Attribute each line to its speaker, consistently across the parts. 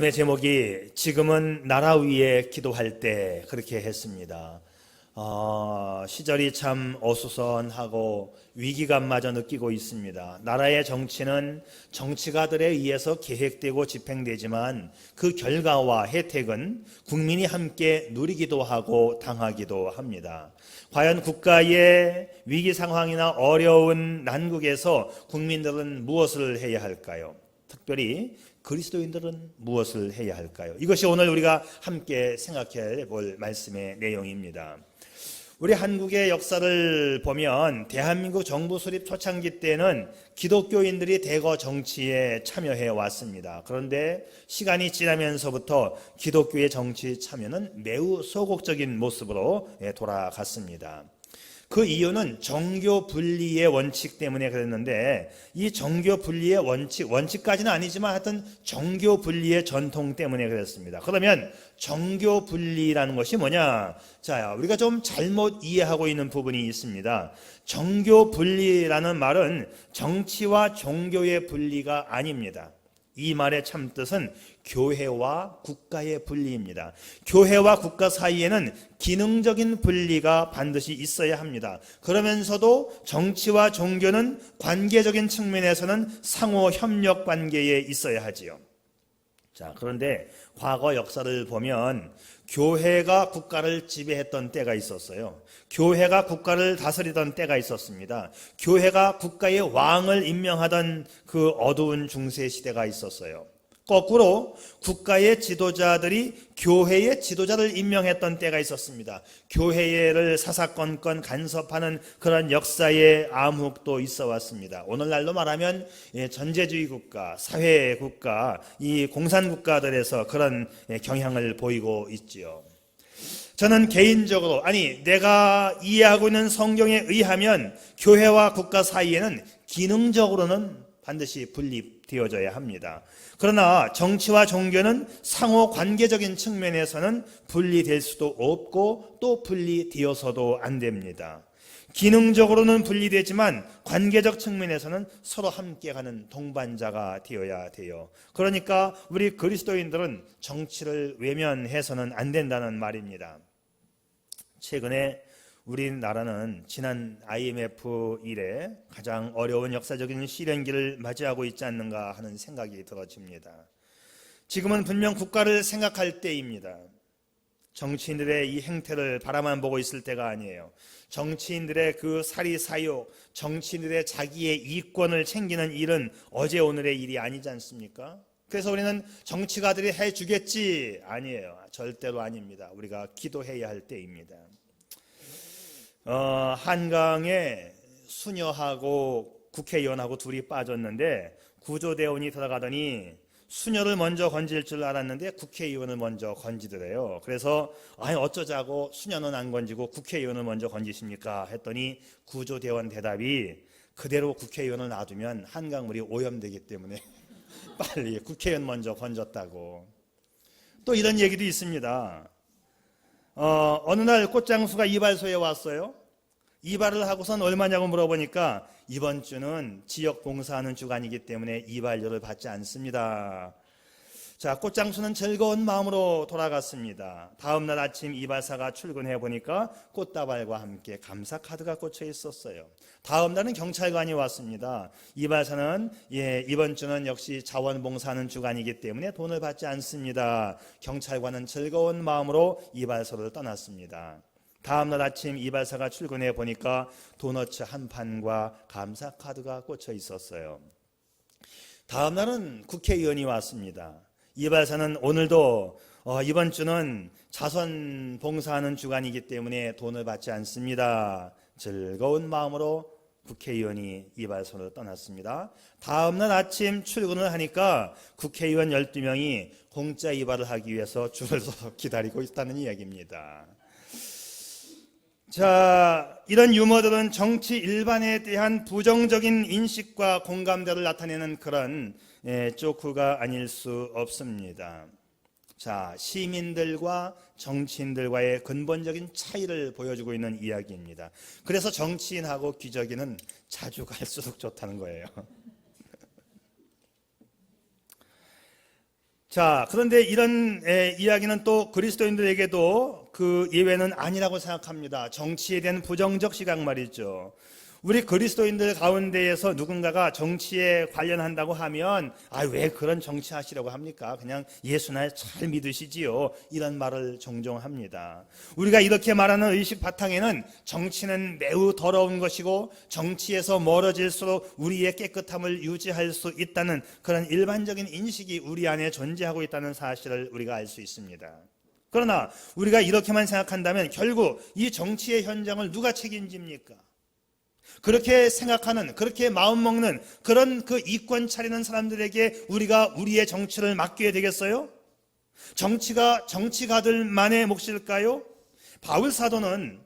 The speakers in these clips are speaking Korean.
Speaker 1: 오늘 제목이 지금은 나라 위에 기도할 때 그렇게 했습니다. 시절이 참 어수선하고 위기감마저 느끼고 있습니다. 나라의 정치는 정치가들에 의해서 계획되고 집행되지만 그 결과와 혜택은 국민이 함께 누리기도 하고 당하기도 합니다. 과연 국가의 위기 상황이나 어려운 난국에서 국민들은 무엇을 해야 할까요? 특별히 그리스도인들은 무엇을 해야 할까요? 이것이 오늘 우리가 함께 생각해 볼 말씀의 내용입니다. 우리 한국의 역사를 보면 대한민국 정부 수립 초창기 때는 기독교인들이 대거 정치에 참여해 왔습니다. 그런데 시간이 지나면서부터 기독교의 정치 참여는 매우 소극적인 모습으로 돌아갔습니다. 그 이유는 정교 분리의 원칙 때문에 그랬는데, 이 정교 분리의 원칙까지는 아니지만 하여튼 정교 분리의 전통 때문에 그랬습니다. 그러면 정교 분리라는 것이 뭐냐? 자, 우리가 좀 잘못 이해하고 있는 부분이 있습니다. 정교 분리라는 말은 정치와 종교의 분리가 아닙니다. 이 말의 참뜻은 교회와 국가의 분리입니다. 교회와 국가 사이에는 기능적인 분리가 반드시 있어야 합니다. 그러면서도 정치와 종교는 관계적인 측면에서는 상호 협력 관계에 있어야 하지요. 자, 그런데 과거 역사를 보면 교회가 국가를 지배했던 때가 있었어요. 교회가 국가를 다스리던 때가 있었습니다. 교회가 국가의 왕을 임명하던 그 어두운 중세 시대가 있었어요. 거꾸로 국가의 지도자들이 교회의 지도자를 임명했던 때가 있었습니다. 교회를 사사건건 간섭하는 그런 역사의 암흑도 있어 왔습니다. 오늘날로 말하면 전제주의 국가, 사회 국가, 이 공산 국가들에서 그런 경향을 보이고 있지요. 저는 개인적으로, 내가 이해하고 있는 성경에 의하면 교회와 국가 사이에는 기능적으로는 반드시 분리되어져야 합니다. 그러나 정치와 종교는 상호 관계적인 측면에서는 분리될 수도 없고 또 분리되어서도 안 됩니다. 기능적으로는 분리되지만 관계적 측면에서는 서로 함께 가는 동반자가 되어야 돼요. 그러니까 우리 그리스도인들은 정치를 외면해서는 안 된다는 말입니다. 최근에 우리나라는 지난 IMF 이래 가장 어려운 역사적인 시련기를 맞이하고 있지 않는가 하는 생각이 들어집니다. 지금은 분명 국가를 생각할 때입니다. 정치인들의 이 행태를 바라만 보고 있을 때가 아니에요. 정치인들의 그 사리사욕, 정치인들의 자기의 이권을 챙기는 일은 어제 오늘의 일이 아니지 않습니까? 그래서 우리는 정치가들이 해주겠지, 아니에요. 절대로 아닙니다. 우리가 기도해야 할 때입니다. 한강에 수녀하고 국회의원하고 둘이 빠졌는데 구조대원이 들어가더니 수녀를 먼저 건질 줄 알았는데 국회의원을 먼저 건지더래요. 그래서 어쩌자고 수녀는 안 건지고 국회의원을 먼저 건지십니까? 했더니 구조대원 대답이 그대로 국회의원을 놔두면 한강물이 오염되기 때문에 빨리 국회의원 먼저 건졌다고. 또 이런 얘기도 있습니다. 어느 날 꽃장수가 이발소에 왔어요. 이발을 하고선 얼마냐고 물어보니까 이번 주는 지역 봉사하는 주간이기 때문에 이발료를 받지 않습니다. 자, 꽃장수는 즐거운 마음으로 돌아갔습니다. 다음 날 아침 이발사가 출근해 보니까 꽃다발과 함께 감사 카드가 꽂혀 있었어요. 다음 날은 경찰관이 왔습니다. 이발사는 이번 주는 역시 자원봉사하는 주간이기 때문에 돈을 받지 않습니다. 경찰관은 즐거운 마음으로 이발소를 떠났습니다. 다음 날 아침 이발사가 출근해 보니까 도너츠 한 판과 감사 카드가 꽂혀 있었어요. 다음 날은 국회의원이 왔습니다. 이발사는 오늘도 이번 주는 자선 봉사하는 주간이기 때문에 돈을 받지 않습니다. 즐거운 마음으로 국회의원이 이발소를 떠났습니다. 다음 날 아침 출근을 하니까 국회의원 12명이 공짜 이발을 하기 위해서 줄을 서서 기다리고 있다는 이야기입니다. 자, 이런 유머들은 정치 일반에 대한 부정적인 인식과 공감대를 나타내는 그런 조크가 아닐 수 없습니다. 자, 시민들과 정치인들과의 근본적인 차이를 보여주고 있는 이야기입니다. 그래서 정치인하고 기저귀는 자주 갈수록 좋다는 거예요. 자, 그런데 이런 이야기는 또 그리스도인들에게도 그 예외는 아니라고 생각합니다. 정치에 대한 부정적 시각 말이죠. 우리 그리스도인들 가운데에서 누군가가 정치에 관련한다고 하면 왜 그런 정치 하시려고 합니까? 그냥 예수나 잘 믿으시지요. 이런 말을 종종 합니다. 우리가 이렇게 말하는 의식 바탕에는 정치는 매우 더러운 것이고 정치에서 멀어질수록 우리의 깨끗함을 유지할 수 있다는 그런 일반적인 인식이 우리 안에 존재하고 있다는 사실을 우리가 알 수 있습니다. 그러나 우리가 이렇게만 생각한다면 결국 이 정치의 현장을 누가 책임집니까? 그렇게 생각하는, 그렇게 마음먹는 그런 그 이권 차리는 사람들에게 우리가 우리의 정치를 맡기게 되겠어요? 정치가 정치가들만의 몫일까요? 바울 사도는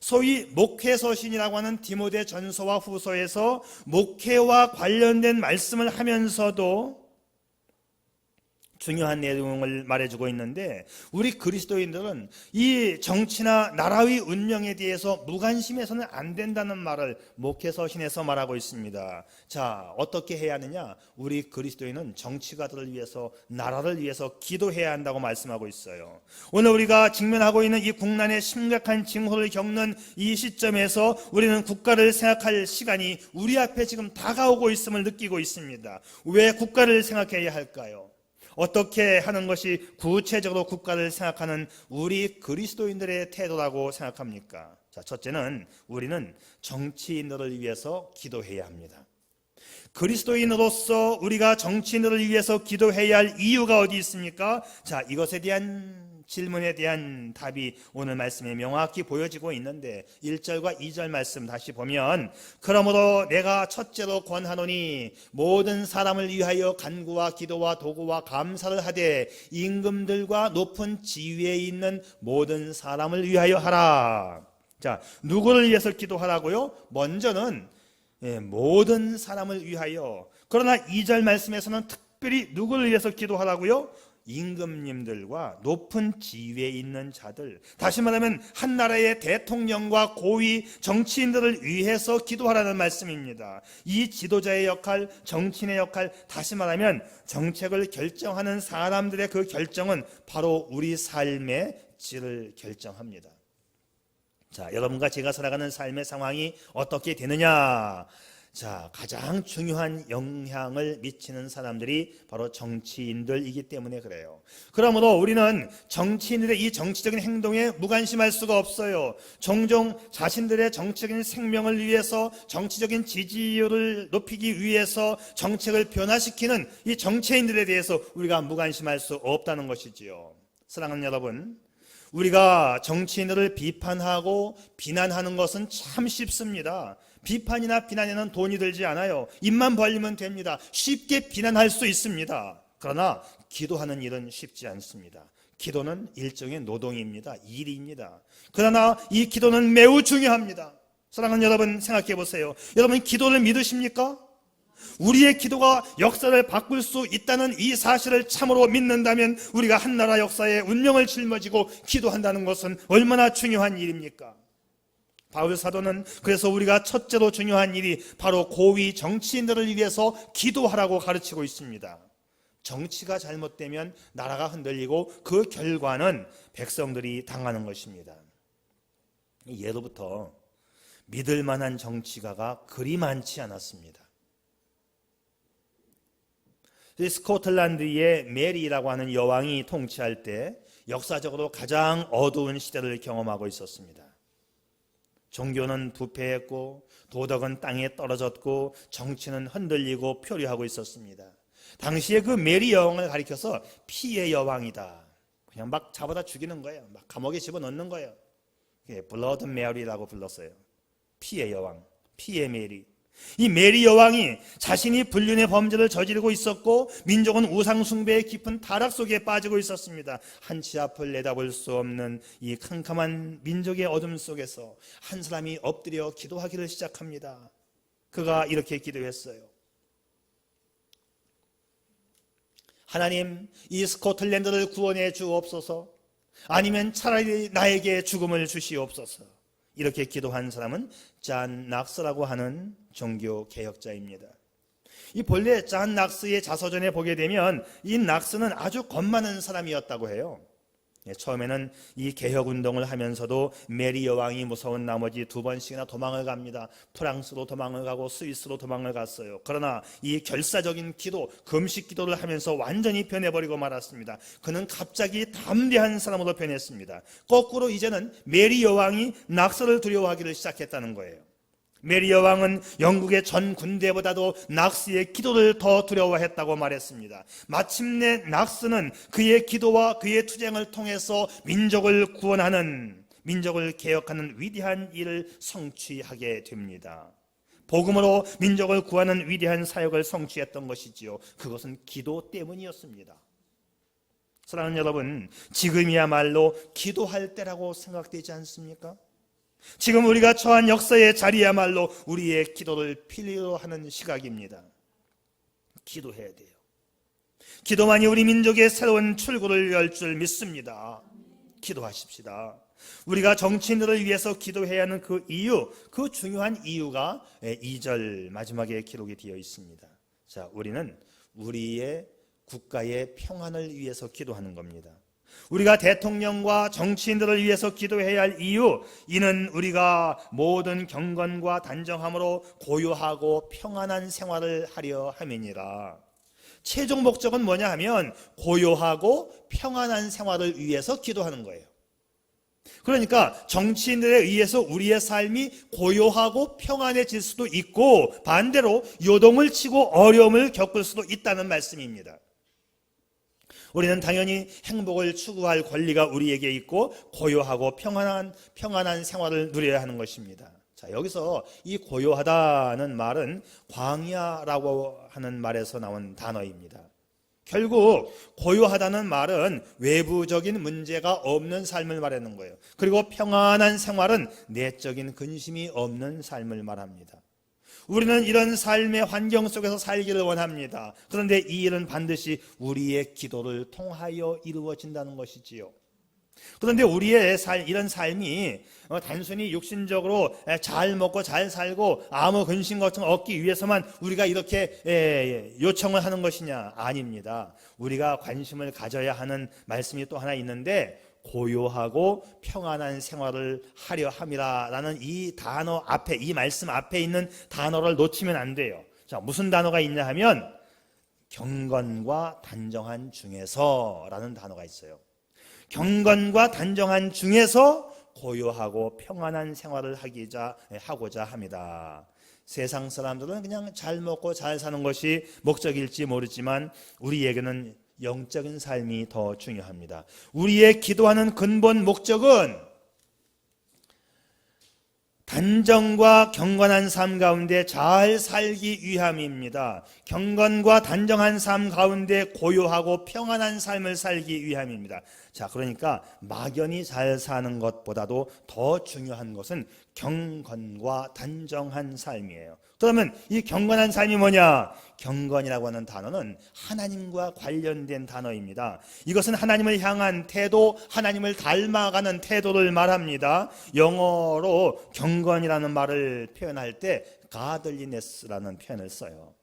Speaker 1: 소위 목회서신이라고 하는 디모데 전서와 후서에서 목회와 관련된 말씀을 하면서도 중요한 내용을 말해주고 있는데 우리 그리스도인들은 이 정치나 나라의 운명에 대해서 무관심해서는 안 된다는 말을 목회서신에서 말하고 있습니다. 자, 어떻게 해야 하느냐? 우리 그리스도인은 정치가들을 위해서, 나라를 위해서 기도해야 한다고 말씀하고 있어요. 오늘 우리가 직면하고 있는 이 국난의 심각한 징후를 겪는 이 시점에서 우리는 국가를 생각할 시간이 우리 앞에 지금 다가오고 있음을 느끼고 있습니다. 왜 국가를 생각해야 할까요? 어떻게 하는 것이 구체적으로 국가를 생각하는 우리 그리스도인들의 태도라고 생각합니까? 자, 첫째는 우리는 정치인들을 위해서 기도해야 합니다. 그리스도인으로서 우리가 정치인들을 위해서 기도해야 할 이유가 어디 있습니까? 자, 이것에 대한 질문에 대한 답이 오늘 말씀에 명확히 보여지고 있는데 1절과 2절 말씀 다시 보면 그러므로 내가 첫째로 권하노니 모든 사람을 위하여 간구와 기도와 도구와 감사를 하되 임금들과 높은 지위에 있는 모든 사람을 위하여 하라. 자, 누구를 위해서 기도하라고요? 먼저는 모든 사람을 위하여. 그러나 2절 말씀에서는 특별히 누구를 위해서 기도하라고요? 임금님들과 높은 지위에 있는 자들, 다시 말하면 한 나라의 대통령과 고위 정치인들을 위해서 기도하라는 말씀입니다. 이 지도자의 역할, 정치인의 역할, 다시 말하면 정책을 결정하는 사람들의 그 결정은 바로 우리 삶의 질을 결정합니다. 자, 여러분과 제가 살아가는 삶의 상황이 어떻게 되느냐? 자, 가장 중요한 영향을 미치는 사람들이 바로 정치인들이기 때문에 그래요. 그러므로 우리는 정치인들의 이 정치적인 행동에 무관심할 수가 없어요. 종종 자신들의 정치적인 생명을 위해서, 정치적인 지지율을 높이기 위해서 정책을 변화시키는 이 정치인들에 대해서 우리가 무관심할 수 없다는 것이지요. 사랑하는 여러분, 우리가 정치인들을 비판하고 비난하는 것은 참 쉽습니다. 비판이나 비난에는 돈이 들지 않아요. 입만 벌리면 됩니다. 쉽게 비난할 수 있습니다. 그러나 기도하는 일은 쉽지 않습니다. 기도는 일종의 노동입니다. 일입니다. 그러나 이 기도는 매우 중요합니다. 사랑하는 여러분, 생각해 보세요. 여러분, 기도를 믿으십니까? 우리의 기도가 역사를 바꿀 수 있다는 이 사실을 참으로 믿는다면 우리가 한 나라 역사의 운명을 짊어지고 기도한다는 것은 얼마나 중요한 일입니까? 바울 사도는 그래서 우리가 첫째로 중요한 일이 바로 고위 정치인들을 위해서 기도하라고 가르치고 있습니다. 정치가 잘못되면 나라가 흔들리고 그 결과는 백성들이 당하는 것입니다. 예로부터 믿을 만한 정치가가 그리 많지 않았습니다. 스코틀랜드의 메리라고 하는 여왕이 통치할 때 역사적으로 가장 어두운 시대를 경험하고 있었습니다. 종교는 부패했고 도덕은 땅에 떨어졌고 정치는 흔들리고 표류하고 있었습니다. 당시에 그 메리 여왕을 가리켜서 피의 여왕이다. 그냥 막 잡아다 죽이는 거예요. 막 감옥에 집어넣는 거예요. 블러드 메리라고 불렀어요. 피의 여왕, 피의 메리. 이 메리 여왕이 자신이 불륜의 범죄를 저지르고 있었고 민족은 우상 숭배의 깊은 타락 속에 빠지고 있었습니다. 한치 앞을 내다볼 수 없는 이 캄캄한 민족의 어둠 속에서 한 사람이 엎드려 기도하기를 시작합니다. 그가 이렇게 기도했어요. 하나님, 이 스코틀랜드를 구원해 주옵소서. 아니면 차라리 나에게 죽음을 주시옵소서. 이렇게 기도한 사람은 잔 낙스라고 하는 종교 개혁자입니다. 이 본래 잔 낙스의 자서전에 보게 되면 이 낙스는 아주 겁 많은 사람이었다고 해요. 처음에는 이 개혁운동을 하면서도 메리 여왕이 무서운 나머지 2번씩이나 도망을 갑니다. 프랑스로 도망을 가고 스위스로 도망을 갔어요. 그러나 이 결사적인 기도, 금식 기도를 하면서 완전히 변해버리고 말았습니다. 그는 갑자기 담대한 사람으로 변했습니다. 거꾸로 이제는 메리 여왕이 낙서를 두려워하기를 시작했다는 거예요. 메리 여왕은 영국의 전 군대보다도 낙스의 기도를 더 두려워했다고 말했습니다. 마침내 낙스는 그의 기도와 그의 투쟁을 통해서 민족을 구원하는, 민족을 개혁하는 위대한 일을 성취하게 됩니다. 복음으로 민족을 구하는 위대한 사역을 성취했던 것이지요. 그것은 기도 때문이었습니다. 사랑하는 여러분, 지금이야말로 기도할 때라고 생각되지 않습니까? 지금 우리가 처한 역사의 자리야말로 우리의 기도를 필요로 하는 시각입니다. 기도해야 돼요. 기도만이 우리 민족의 새로운 출구를 열 줄 믿습니다. 기도하십시다. 우리가 정치인들을 위해서 기도해야 하는 그 이유, 그 중요한 이유가 2절 마지막에 기록이 되어 있습니다. 자, 우리는 우리의 국가의 평안을 위해서 기도하는 겁니다. 우리가 대통령과 정치인들을 위해서 기도해야 할 이유, 이는 우리가 모든 경건과 단정함으로 고요하고 평안한 생활을 하려 함이니라. 최종 목적은 뭐냐 하면 고요하고 평안한 생활을 위해서 기도하는 거예요. 그러니까 정치인들에 의해서 우리의 삶이 고요하고 평안해질 수도 있고, 반대로 요동을 치고 어려움을 겪을 수도 있다는 말씀입니다. 우리는 당연히 행복을 추구할 권리가 우리에게 있고 고요하고 평안한 생활을 누려야 하는 것입니다. 자, 여기서 이 고요하다는 말은 광야라고 하는 말에서 나온 단어입니다. 결국 고요하다는 말은 외부적인 문제가 없는 삶을 말하는 거예요. 그리고 평안한 생활은 내적인 근심이 없는 삶을 말합니다. 우리는 이런 삶의 환경 속에서 살기를 원합니다. 그런데 이 일은 반드시 우리의 기도를 통하여 이루어진다는 것이지요. 그런데 우리의 이런 삶이 단순히 육신적으로 잘 먹고 잘 살고 아무 근심 걱정 없기 위해서만 우리가 이렇게 요청을 하는 것이냐? 아닙니다. 우리가 관심을 가져야 하는 말씀이 또 하나 있는데, 고요하고 평안한 생활을 하려 함이라라는 이 단어 앞에, 이 말씀 앞에 있는 단어를 놓치면 안 돼요. 자, 무슨 단어가 있냐 하면 경건과 단정한 중에서라는 단어가 있어요. 경건과 단정한 중에서 고요하고 평안한 생활을 하고자 합니다. 세상 사람들은 그냥 잘 먹고 잘 사는 것이 목적일지 모르지만 우리에게는 영적인 삶이 더 중요합니다. 우리의 기도하는 근본 목적은 단정과 경건한 삶 가운데 잘 살기 위함입니다. 경건과 단정한 삶 가운데 고요하고 평안한 삶을 살기 위함입니다. 자, 그러니까 막연히 잘 사는 것보다도 더 중요한 것은 경건과 단정한 삶이에요. 그러면 이 경건한 삶이 뭐냐? 경건이라고 하는 단어는 하나님과 관련된 단어입니다. 이것은 하나님을 향한 태도, 하나님을 닮아가는 태도를 말합니다. 영어로 경건이라는 말을 표현할 때 godliness라는 표현을 써요.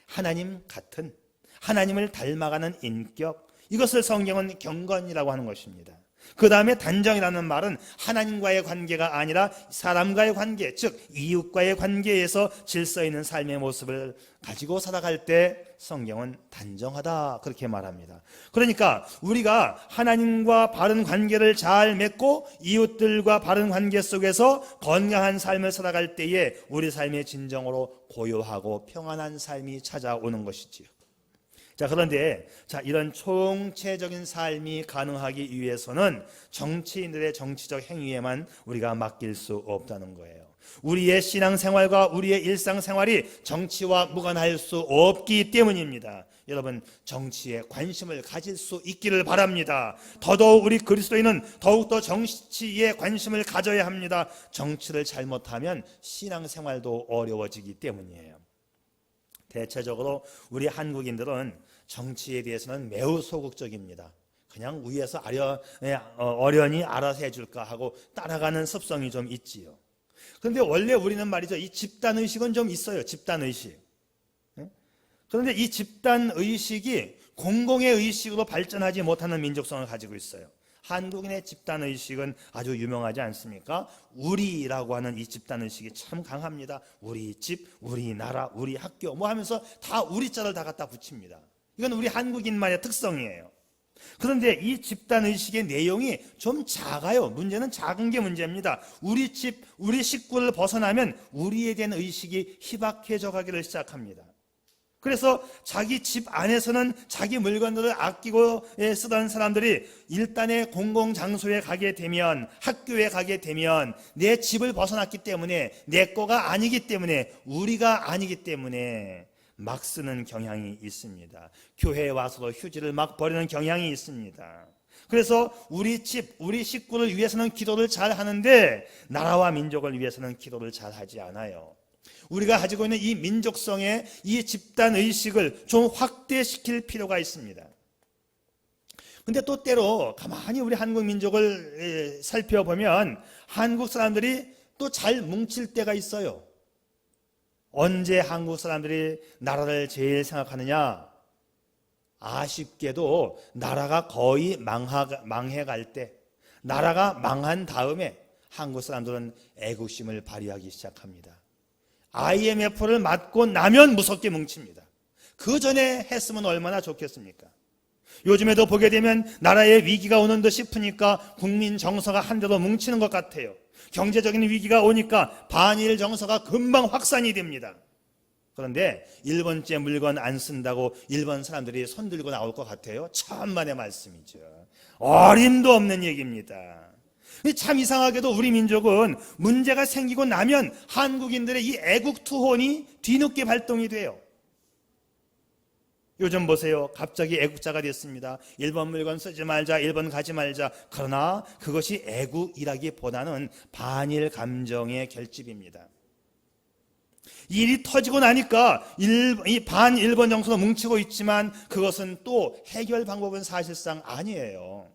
Speaker 1: 하나님 같은, 하나님을 닮아가는 인격, 이것을 성경은 경건이라고 하는 것입니다. 그 다음에 단정이라는 말은 하나님과의 관계가 아니라 사람과의 관계, 즉 이웃과의 관계에서 질서 있는 삶의 모습을 가지고 살아갈 때 성경은 단정하다, 그렇게 말합니다. 그러니까 우리가 하나님과 바른 관계를 잘 맺고 이웃들과 바른 관계 속에서 건강한 삶을 살아갈 때에 우리 삶의 진정으로 고요하고 평안한 삶이 찾아오는 것이지요. 자, 그런데 이런 총체적인 삶이 가능하기 위해서는 정치인들의 정치적 행위에만 우리가 맡길 수 없다는 거예요. 우리의 신앙생활과 우리의 일상생활이 정치와 무관할 수 없기 때문입니다. 여러분, 정치에 관심을 가질 수 있기를 바랍니다. 더더욱 우리 그리스도인은 더욱더 정치에 관심을 가져야 합니다. 정치를 잘못하면 신앙생활도 어려워지기 때문이에요. 대체적으로 우리 한국인들은 정치에 대해서는 매우 소극적입니다. 그냥 위에서 어련히 알아서 해줄까 하고 따라가는 습성이 좀 있지요. 그런데 원래 우리는 말이죠, 이 집단의식은 좀 있어요. 집단의식. 그런데 이 집단 의식이 공공의 의식으로 발전하지 못하는 민족성을 가지고 있어요. 한국인의 집단 의식은 아주 유명하지 않습니까? 우리라고 하는 이 집단 의식이 참 강합니다. 우리 집, 우리 나라, 우리 학교 뭐 하면서 다 우리자를 다 갖다 붙입니다. 이건 우리 한국인만의 특성이에요. 그런데 이 집단 의식의 내용이 좀 작아요. 문제는 작은 게 문제입니다. 우리 집, 우리 식구를 벗어나면 우리에 대한 의식이 희박해져 가기를 시작합니다. 그래서 자기 집 안에서는 자기 물건들을 아끼고 쓰던 사람들이 일단의 공공장소에 가게 되면, 학교에 가게 되면 내 집을 벗어났기 때문에, 내 거가 아니기 때문에, 우리가 아니기 때문에 막 쓰는 경향이 있습니다. 교회에 와서도 휴지를 막 버리는 경향이 있습니다. 그래서 우리 집, 우리 식구를 위해서는 기도를 잘 하는데 나라와 민족을 위해서는 기도를 잘 하지 않아요. 우리가 가지고 있는 이 민족성의 이 집단 의식을 좀 확대시킬 필요가 있습니다. 근데 또 때로 가만히 우리 한국 민족을 살펴보면 한국 사람들이 또 잘 뭉칠 때가 있어요. 언제 한국 사람들이 나라를 제일 생각하느냐? 아쉽게도 나라가 거의 망해갈 때, 나라가 망한 다음에 한국 사람들은 애국심을 발휘하기 시작합니다. IMF를 맞고 나면 무섭게 뭉칩니다. 그 전에 했으면 얼마나 좋겠습니까? 요즘에도 보게 되면 나라에 위기가 오는 듯 싶으니까 국민 정서가 한데로 뭉치는 것 같아요. 경제적인 위기가 오니까 반일 정서가 금방 확산이 됩니다. 그런데 일본제 물건 안 쓴다고 일본 사람들이 손 들고 나올 것 같아요? 천만의 말씀이죠. 어림도 없는 얘기입니다. 참 이상하게도 우리 민족은 문제가 생기고 나면 한국인들의 이 애국 투혼이 뒤늦게 발동이 돼요. 요즘 보세요. 갑자기 애국자가 됐습니다. 일본 물건 쓰지 말자, 일본 가지 말자. 그러나 그것이 애국이라기보다는 반일 감정의 결집입니다. 일이 터지고 나니까 이 반일본 정서로 뭉치고 있지만 그것은 또 해결 방법은 사실상 아니에요.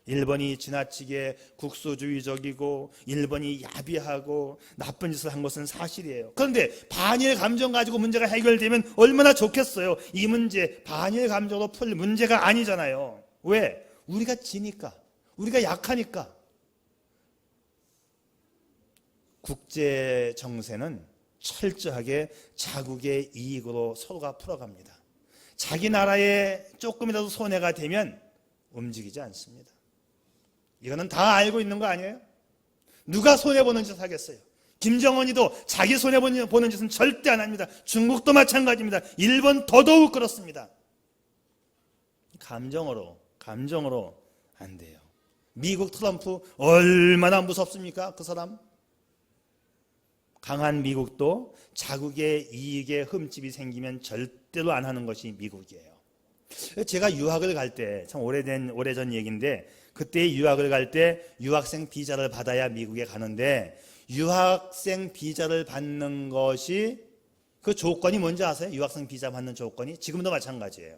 Speaker 1: 일본이 지나치게 국수주의적이고 일본이 야비하고 나쁜 짓을 한 것은 사실이에요. 그런데 반일 감정 가지고 문제가 해결되면 얼마나 좋겠어요. 이 문제 반일 감정으로 풀 문제가 아니잖아요. 왜? 우리가 지니까, 우리가 약하니까. 국제 정세는 철저하게 자국의 이익으로 서로가 풀어갑니다. 자기 나라에 조금이라도 손해가 되면 움직이지 않습니다. 이거는 다 알고 있는 거 아니에요? 누가 손해보는 짓을 하겠어요? 김정은이도 자기 손해보는 짓은 절대 안 합니다. 중국도 마찬가지입니다. 일본 더더욱 그렇습니다. 감정으로 안 돼요. 미국 트럼프 얼마나 무섭습니까? 그 사람? 강한 미국도 자국의 이익에 흠집이 생기면 절대로 안 하는 것이 미국이에요. 제가 유학을 갈 때, 참 오래전 얘기인데, 그때 유학을 갈 때 유학생 비자를 받아야 미국에 가는데, 유학생 비자를 받는 것이 그 조건이 뭔지 아세요? 유학생 비자 받는 조건이 지금도 마찬가지예요.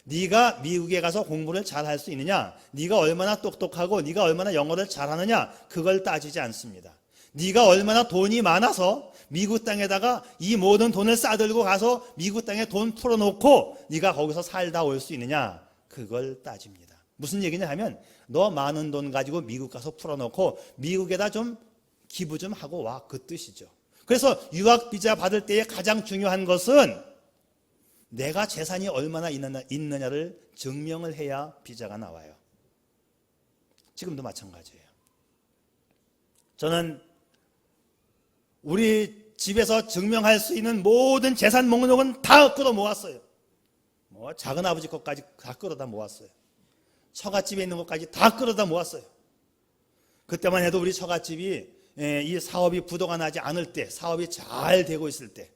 Speaker 1: 네가 미국에 가서 공부를 잘 할 수 있느냐, 네가 얼마나 똑똑하고 네가 얼마나 영어를 잘하느냐, 그걸 따지지 않습니다. 네가 얼마나 돈이 많아서 미국 땅에다가 이 모든 돈을 싸들고 가서 미국 땅에 돈 풀어놓고 네가 거기서 살다 올 수 있느냐, 그걸 따집니다. 무슨 얘기냐 하면, 너 많은 돈 가지고 미국 가서 풀어놓고 미국에다 좀 기부 좀 하고 와, 그 뜻이죠. 그래서 유학 비자 받을 때에 가장 중요한 것은 내가 재산이 얼마나 있느냐를 증명을 해야 비자가 나와요. 지금도 마찬가지예요. 저는 우리 집에서 증명할 수 있는 모든 재산 목록은 다 끌어 모았어요. 작은 아버지 것까지 다 끌어다 모았어요. 처갓집에 있는 것까지 다 끌어다 모았어요. 그때만 해도 우리 처갓집이 이 사업이 부도가 나지 않을 때, 사업이 잘 되고 있을 때,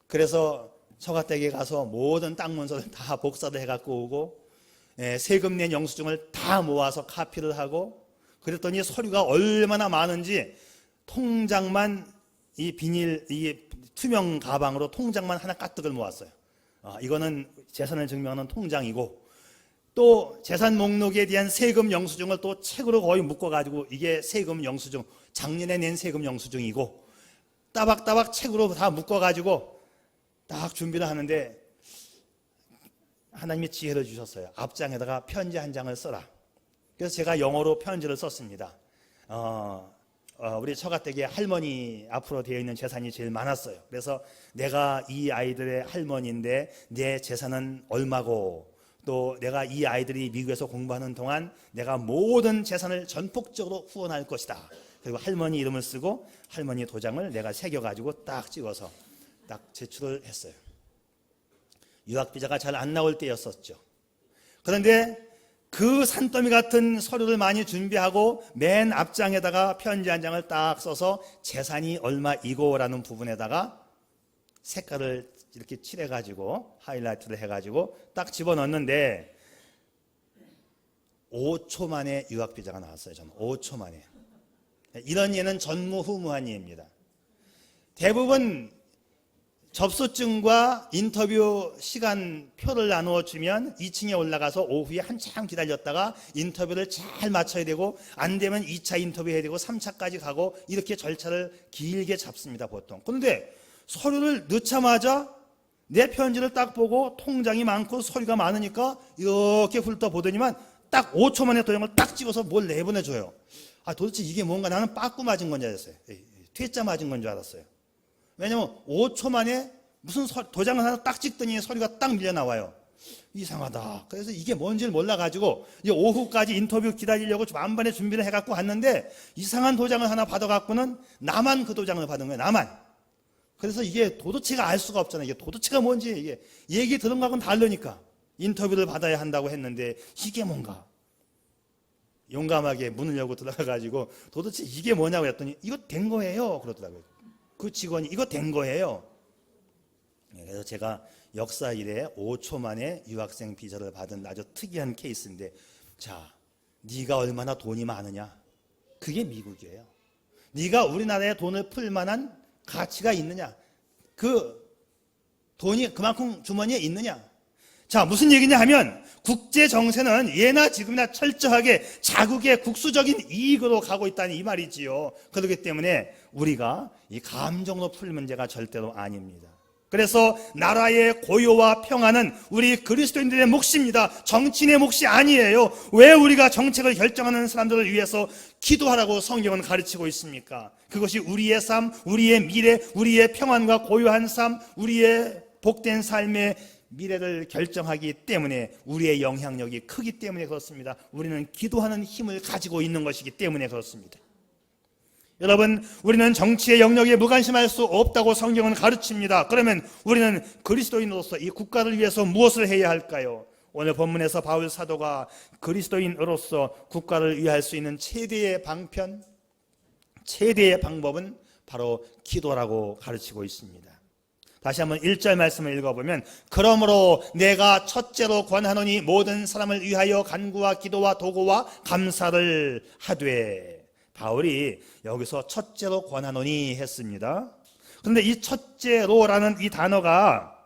Speaker 1: 그래서 처갓댁에 가서 모든 땅 문서를 다 복사를 해갖고 오고, 세금 낸 영수증을 다 모아서 카피를 하고, 그랬더니 서류가 얼마나 많은지 통장만 이 투명 가방으로 통장만 하나 가득을 모았어요. 이거는 재산을 증명하는 통장이고, 또 재산 목록에 대한 세금 영수증을 또 책으로 거의 묶어가지고 이게 세금 영수증, 작년에 낸 세금 영수증이고, 따박따박 책으로 다 묶어가지고 딱 준비를 하는데 하나님이 지혜를 주셨어요. 앞장에다가 편지 한 장을 써라. 그래서 제가 영어로 편지를 썼습니다. 우리 처가댁에 할머니 앞으로 되어 있는 재산이 제일 많았어요. 그래서 내가 이 아이들의 할머니인데 내 재산은 얼마고, 또 내가 이 아이들이 미국에서 공부하는 동안 내가 모든 재산을 전폭적으로 후원할 것이다. 그리고 할머니 이름을 쓰고 할머니 도장을 내가 새겨가지고 딱 찍어서 딱 제출을 했어요. 유학비자가 잘 안 나올 때였었죠. 그런데 그 산더미 같은 서류를 많이 준비하고 맨 앞장에다가 편지 한 장을 딱 써서 재산이 얼마이고라는 부분에다가 색깔을 이렇게 칠해가지고 하이라이트를 해가지고 딱 집어넣었는데 5초 만에 유학비자가 나왔어요. 저는 5초 만에. 이런 예는 전무후무한 예입니다. 대부분 접수증과 인터뷰 시간표를 나누어 주면 2층에 올라가서 오후에 한참 기다렸다가 인터뷰를 잘 마쳐야 되고, 안 되면 2차 인터뷰 해야 되고 3차까지 가고, 이렇게 절차를 길게 잡습니다, 보통. 그런데 서류를 넣자마자 내 편지를 딱 보고 통장이 많고 서류가 많으니까 이렇게 훑어보더니만 딱 5초 만에 도장을 딱 찍어서 뭘 내보내줘요. 도대체 이게 뭔가, 나는 빠꾸 맞은 건 줄 알았어요. 퇴짜 맞은 건 줄 알았어요. 왜냐면 5초 만에 무슨 도장을 하나 딱 찍더니 서류가 딱 밀려 나와요. 이상하다. 그래서 이게 뭔지를 몰라가지고 이제 오후까지 인터뷰 기다리려고 만반의 준비를 해갖고 왔는데, 이상한 도장을 하나 받아갖고는 나만 그 도장을 받은 거예요. 나만. 그래서 이게 도대체가 알 수가 없잖아요. 이게 도대체가 뭔지, 이게 얘기 들은 거하고는 다르니까 인터뷰를 받아야 한다고 했는데 이게 뭔가. 용감하게 문을 열고 들어가가지고 도대체 이게 뭐냐고 했더니 이거 된 거예요 그러더라고요. 그 직원이 이거 된 거예요. 그래서 제가 역사 이래 5초 만에 유학생 비자를 받은 아주 특이한 케이스인데, 자, 네가 얼마나 돈이 많으냐? 그게 미국이에요. 네가 우리나라에 돈을 풀 만한 가치가 있느냐? 그 돈이 그만큼 주머니에 있느냐? 자, 무슨 얘기냐 하면, 국제 정세는 예나 지금이나 철저하게 자국의 국수적인 이익으로 가고 있다는 이 말이지요. 그렇기 때문에 우리가 이 감정으로 풀 문제가 절대로 아닙니다. 그래서 나라의 고요와 평화는 우리 그리스도인들의 몫입니다. 정치인의 몫이 아니에요. 왜 우리가 정책을 결정하는 사람들을 위해서 기도하라고 성경은 가르치고 있습니까? 그것이 우리의 삶, 우리의 미래, 우리의 평안과 고요한 삶, 우리의 복된 삶의 미래를 결정하기 때문에, 우리의 영향력이 크기 때문에 그렇습니다. 우리는 기도하는 힘을 가지고 있는 것이기 때문에 그렇습니다. 여러분, 우리는 정치의 영역에 무관심할 수 없다고 성경은 가르칩니다. 그러면 우리는 그리스도인으로서 이 국가를 위해서 무엇을 해야 할까요? 오늘 본문에서 바울 사도가 그리스도인으로서 국가를 위할 수 있는 최대의 방편, 최대의 방법은 바로 기도라고 가르치고 있습니다. 다시 한번 1절 말씀을 읽어보면, 그러므로 내가 첫째로 권하노니 모든 사람을 위하여 간구와 기도와 도구와 감사를 하되. 바울이 여기서 첫째로 권하노니 했습니다. 그런데 이 첫째로라는 이 단어가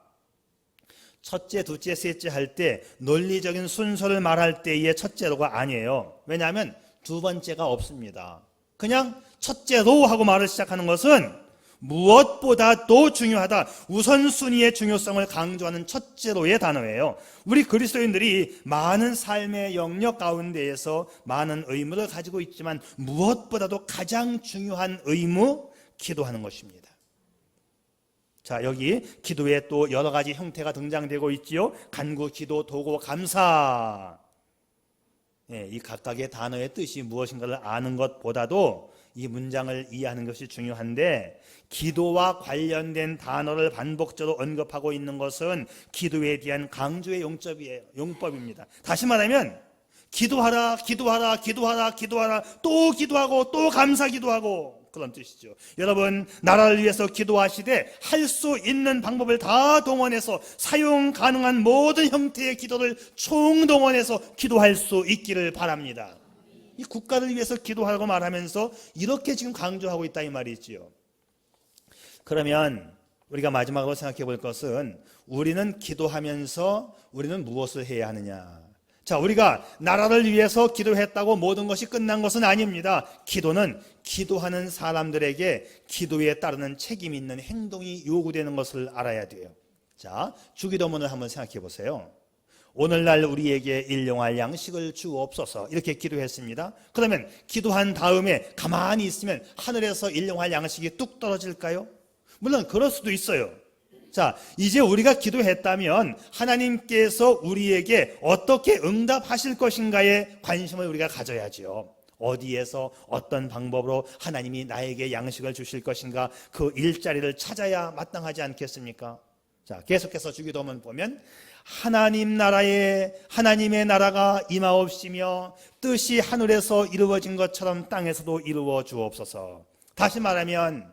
Speaker 1: 첫째, 둘째, 셋째 할 때 논리적인 순서를 말할 때의 첫째로가 아니에요. 왜냐하면 두 번째가 없습니다. 그냥 첫째로 하고 말을 시작하는 것은 무엇보다도 중요하다, 우선순위의 중요성을 강조하는 첫째로의 단어예요. 우리 그리스도인들이 많은 삶의 영역 가운데에서 많은 의무를 가지고 있지만 무엇보다도 가장 중요한 의무, 기도하는 것입니다. 자, 여기 기도에 또 여러 가지 형태가 등장되고 있지요. 간구, 기도, 도구, 감사. 이 각각의 단어의 뜻이 무엇인가를 아는 것보다도 이 문장을 이해하는 것이 중요한데, 기도와 관련된 단어를 반복적으로 언급하고 있는 것은 기도에 대한 강조의 용법입니다. 다시 말하면 기도하라, 기도하라, 기도하라, 기도하라, 또 기도하고 또 감사 기도하고, 그런 뜻이죠. 여러분, 나라를 위해서 기도하시되 할 수 있는 방법을 다 동원해서 사용 가능한 모든 형태의 기도를 총동원해서 기도할 수 있기를 바랍니다. 이 국가를 위해서 기도하라고 말하면서 이렇게 지금 강조하고 있다 이 말이지요. 그러면 우리가 마지막으로 생각해 볼 것은, 우리는 기도하면서 우리는 무엇을 해야 하느냐? 자, 우리가 나라를 위해서 기도했다고 모든 것이 끝난 것은 아닙니다. 기도는 기도하는 사람들에게 기도에 따르는 책임 있는 행동이 요구되는 것을 알아야 돼요. 자, 주기도문을 한번 생각해 보세요. 오늘날 우리에게 일용할 양식을 주옵소서, 이렇게 기도했습니다. 그러면 기도한 다음에 가만히 있으면 하늘에서 일용할 양식이 뚝 떨어질까요? 물론 그럴 수도 있어요. 자, 이제 우리가 기도했다면 하나님께서 우리에게 어떻게 응답하실 것인가에 관심을 우리가 가져야죠. 어디에서 어떤 방법으로 하나님이 나에게 양식을 주실 것인가, 그 일자리를 찾아야 마땅하지 않겠습니까? 자, 계속해서 주기도문 보면 하나님의 나라가 임하옵시며 뜻이 하늘에서 이루어진 것처럼 땅에서도 이루어 주옵소서. 다시 말하면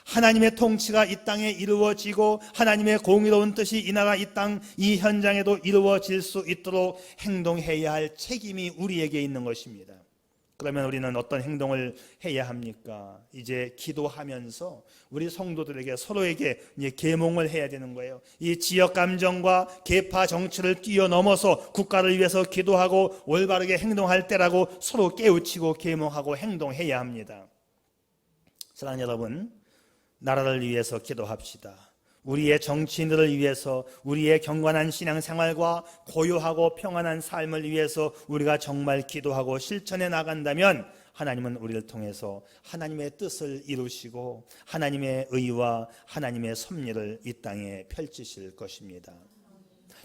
Speaker 1: 하나님의 통치가 이 땅에 이루어지고 하나님의 공의로운 뜻이 이 나라, 이 땅, 이 현장에도 이루어질 수 있도록 행동해야 할 책임이 우리에게 있는 것입니다. 그러면 우리는 어떤 행동을 해야 합니까? 이제 기도하면서 우리 성도들에게, 서로에게 이제 계몽을 해야 되는 거예요. 이 지역 감정과 계파 정치를 뛰어넘어서 국가를 위해서 기도하고 올바르게 행동할 때라고 서로 깨우치고 계몽하고 행동해야 합니다. 사랑하는 여러분, 나라를 위해서 기도합시다. 우리의 정치인들을 위해서, 우리의 경건한 신앙생활과 고요하고 평안한 삶을 위해서 우리가 정말 기도하고 실천해 나간다면 하나님은 우리를 통해서 하나님의 뜻을 이루시고 하나님의 의와 하나님의 섭리를 이 땅에 펼치실 것입니다.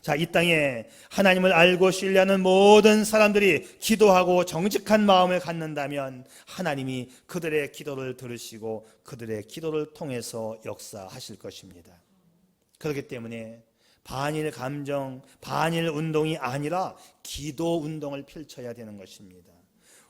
Speaker 1: 자, 이 땅에 하나님을 알고 신뢰하는 모든 사람들이 기도하고 정직한 마음을 갖는다면 하나님이 그들의 기도를 들으시고 그들의 기도를 통해서 역사하실 것입니다. 그렇기 때문에 반일 감정, 반일 운동이 아니라 기도 운동을 펼쳐야 되는 것입니다.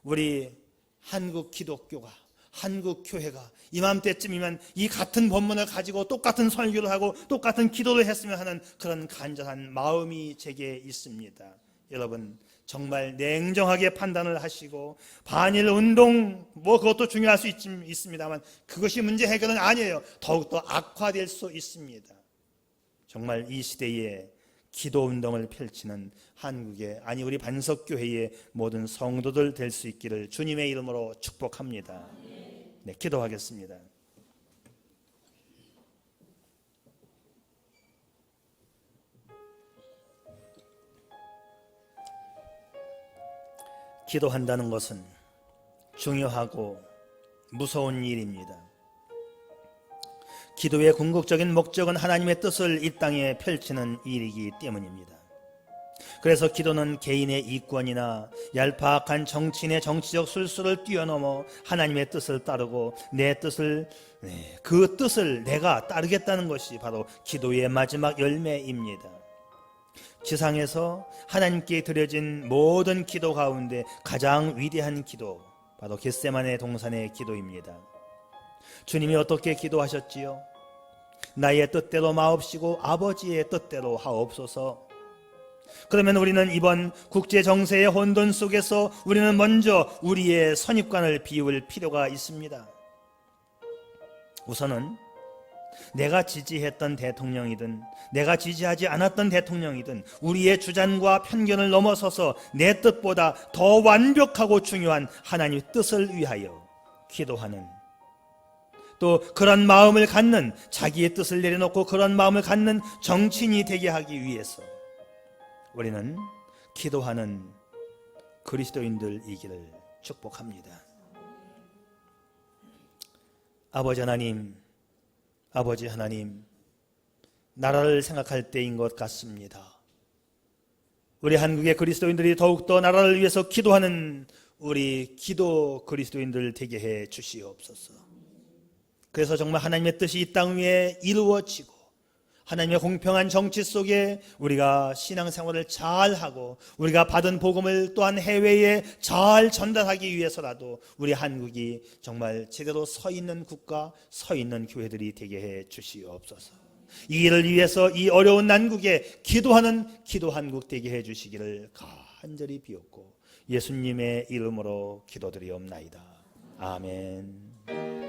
Speaker 1: 우리 한국 기독교가, 한국 교회가 이맘때쯤이면 이 같은 본문을 가지고 똑같은 설교를 하고 똑같은 기도를 했으면 하는 그런 간절한 마음이 제게 있습니다. 여러분, 정말 냉정하게 판단을 하시고 반일 운동 그것도 중요할 수 있습니다만 그것이 문제 해결은 아니에요. 더욱더 악화될 수 있습니다. 정말 이 시대에 기도 운동을 펼치는 한국의, 아니 우리 반석교회의 모든 성도들 될 수 있기를 주님의 이름으로 축복합니다. 네, 기도하겠습니다. 기도한다는 것은 중요하고 무서운 일입니다. 기도의 궁극적인 목적은 하나님의 뜻을 이 땅에 펼치는 일이기 때문입니다. 그래서 기도는 개인의 이권이나 얄팍한 정치인의 정치적 술수를 뛰어넘어 하나님의 뜻을 따르고 그 뜻을 내가 따르겠다는 것이 바로 기도의 마지막 열매입니다. 지상에서 하나님께 드려진 모든 기도 가운데 가장 위대한 기도, 바로 겟세마네 동산의 기도입니다. 주님이 어떻게 기도하셨지요? 나의 뜻대로 마옵시고 아버지의 뜻대로 하옵소서. 그러면 우리는 이번 국제 정세의 혼돈 속에서 우리는 먼저 우리의 선입관을 비울 필요가 있습니다. 우선은 내가 지지했던 대통령이든 내가 지지하지 않았던 대통령이든 우리의 주장과 편견을 넘어서서 내 뜻보다 더 완벽하고 중요한 하나님의 뜻을 위하여 기도하는, 또 그런 마음을 갖는, 자기의 뜻을 내려놓고 그런 마음을 갖는 정치인이 되게 하기 위해서 우리는 기도하는 그리스도인들이기를 축복합니다. 아버지 하나님, 나라를 생각할 때인 것 같습니다. 우리 한국의 그리스도인들이 더욱더 나라를 위해서 기도하는 우리 기도 그리스도인들 되게 해 주시옵소서. 그래서 정말 하나님의 뜻이 이 땅 위에 이루어지고 하나님의 공평한 정치 속에 우리가 신앙생활을 잘하고 우리가 받은 복음을 또한 해외에 잘 전달하기 위해서라도 우리 한국이 정말 제대로 서 있는 국가, 서 있는 교회들이 되게 해 주시옵소서. 이 일을 위해서 이 어려운 난국에 기도하는 기도 한국 되게 해 주시기를 간절히 비옵고 예수님의 이름으로 기도드리옵나이다. 아멘.